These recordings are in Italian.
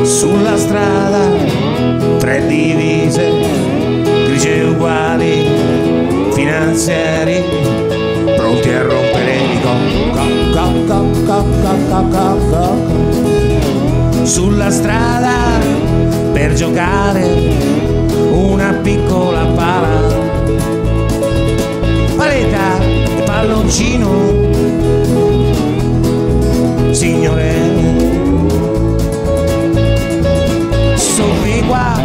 Sulla strada, tre divise, grigie uguali, finanziari, pronti a rompere i sulla strada per giocare una piccola pala, paletta e palloncino, signore, sopri qua.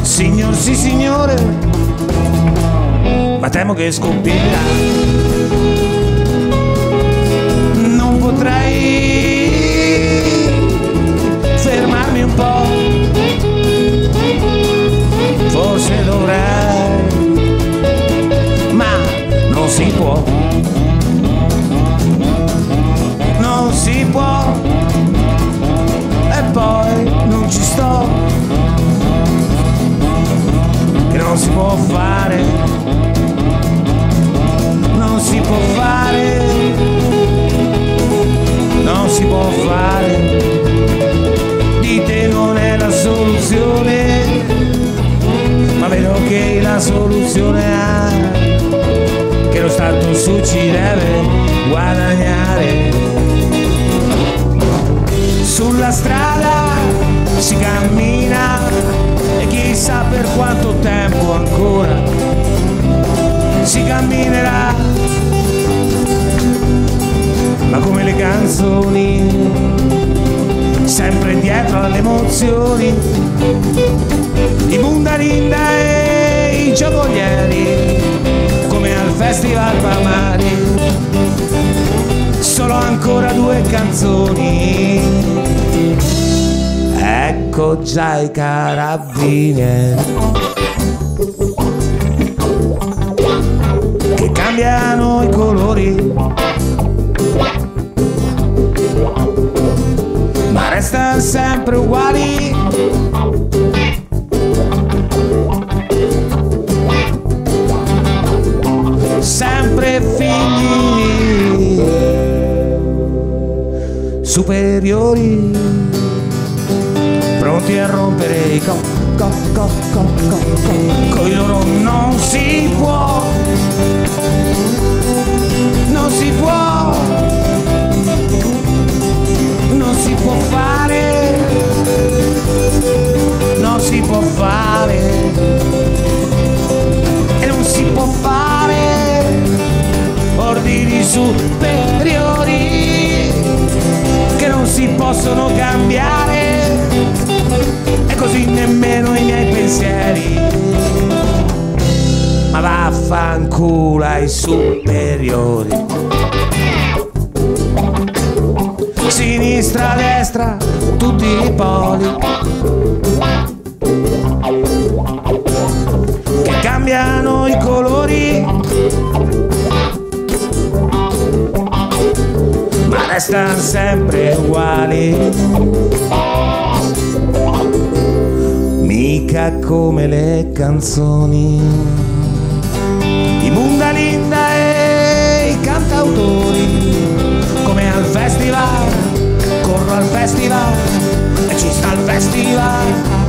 Signor, sì signore, ma temo che scoppierà. Non potrei fermarmi un po', forse dovrei, ma non si può, non si può, e poi non ci sto. Che non si può fare, non si può fare, non si può fare, di te non è la soluzione, ma vedo che la soluzione ha, che lo Stato su ci deve guadagnare. Sulla strada si cammina e chissà per quanto tempo ancora si camminerà, ma come le canzoni, sempre dietro alle emozioni, i Bundalinda e i giocolieri, come al Festival Palmari, solo ancora due canzoni. Ecco già i carabinieri che cambiano i colori, ma restano sempre uguali. Sempre figli superiori, pronti a rompere i coi loro non si può, non si può, non si può fare, non si può fare, e non si può fare ordini superiori che non si possono cambiare, e così nemmeno i miei pensieri, ma vaffanculo ai superiori. Sinistra, destra, tutti i poli che cambiano i colori, ma restano sempre uguali. Mica come le canzoni, i Bundalinda e i cantautori, come al festival, corro al festival e ci sta il festival.